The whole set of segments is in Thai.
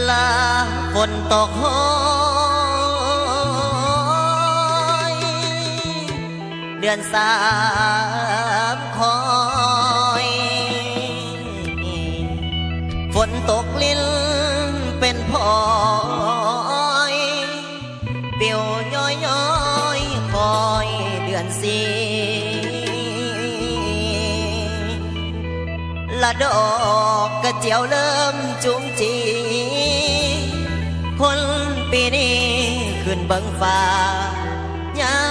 ลาฝนตกโหยเดือนสามคอยฝนตกลิ้นเป็นพลอยเปียวย้อยย้อยคอยเดือนสี่ละดอกกระเจียวเริ่มจุ้มจีคนปีนี้ขึ้นเบิ่งฟ้ายา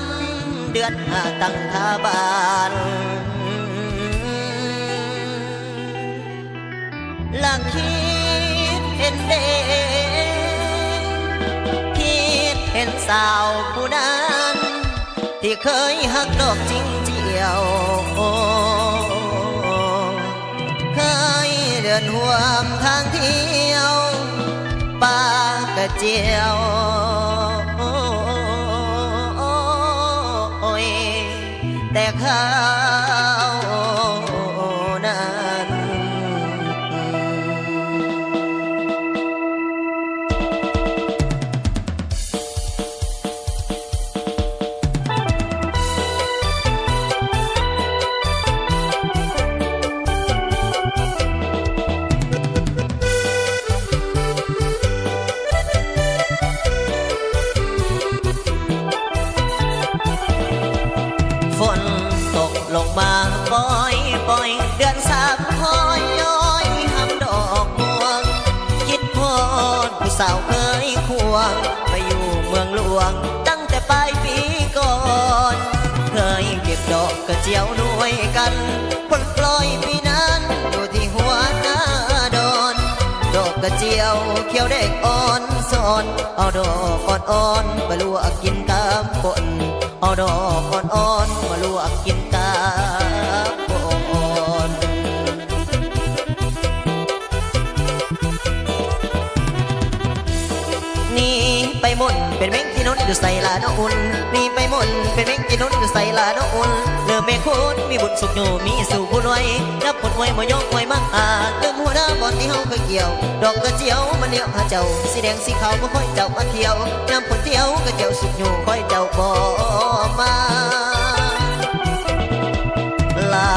มเดือนหาตั้งท่าบ้านลังคิดเห็นเด็กคิดเห็นสาวผู้นั้นที่เคยหักดอกจริงเจียวเคยเดินห่วงทางเที่ยวป่ากระเจียวแต่เขานั้นฝนตกลงมาปล่อยปล่อยเดือนสามคอยย้อยหำดอกม่วงคิดพอดผู้สาวเคยควงไปอยู่เมืองหลวงตั้งแต่ปลายปีก่อนเคยเก็บดอกกระเจียวด้วยกันผลปล่อยปีนั้นอยู่ที่หัวหน้าดอนดอกกระเจียวเขียวเด็กอ่อนสอนเอาดอกอ่อนๆไปลวกกินตามฝนเอาดอกอ่อนๆมาลวกกินตาบอนนี่ไปหมุนเป็นเม้งที่นุ่นอยู่ใส่ลาโนอุ่นนี่ไปหมุนเป็นเม้งที่นุ่นอยู่ใส่ลาโนอุ่นเริ่มเมฆคุณมีบุญสุขอยู่มีสู่ผู้รวยนับผลไว้มายกไว้มักเริ่มหัวหน้าบอนที่เฮาเคยเกี่ยวดอกกระเจียวมันเดียวหาเจ้าสีแดงสีขาวก็ค่อยเจ้ามาเที่ยวน้ำผลเที่ยวกระเจียวสุกอยู่ค่อยเจ้าบ่มาลา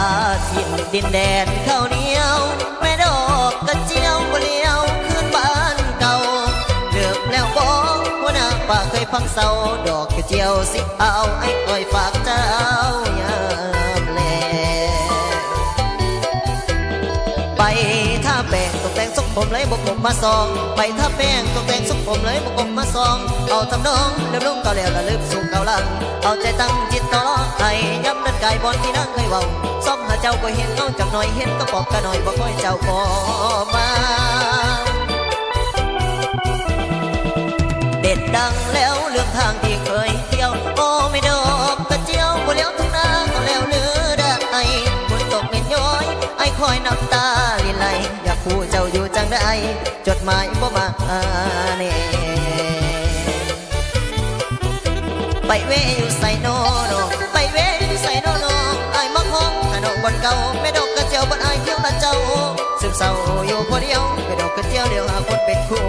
ถิ่นดินแดนข้าวเหนียวแม่ดอกกระเจียวบ่เลี้ยวคืนบ้านเก่าเลิกแล้วบ่หัวหน้าป่าเคยพังเศร้าดอกกระเจียวสิเอาไอ้ก้อยฝากเจ้ายามแลไปท่าแป้งตกแต่งสุกผมเลยบกบมาซองไปท่าแป้งตกแต่งสุกผมเลยบกบมาซองเอาทำน้องเริ่มลงเก่าแล้วละลืมสู่เก่าหลังเอาใจตั้งจิตต่อไอ้ย้ำนั่นกายบอลที่นั่งเคยเว้าซ่อมหาเจ้าก็เห็นเงาจับหน่อยเห็นก็บอกกันหน่อยบ่ค่อยเจ้าก็มาเด็ดดังแล้วเรื่องทางที่เคยเที่ยวโอ้ไม่ดอกกระเจียวบ่เลี้ยวทุ่งนาก็แล้วเลือได้ฝนตกเม็ดย้อยไอ้คอยน้ำตาลิไหลอยากคู่เจ้าอยู่จังได้จดหมายบ่มาเน่ไปเวอยู่ใส่โนโนไปเวอยู่ใส่โนโนไอ้มักห้องขนมบนเก่าไม่ดอกกระเจียวบนไอ้เที่ยวละเจ้าซึมเศร้าอยู่คนเดียวไม่ดอกกระเจียวเดียวหาคนเป็นคู่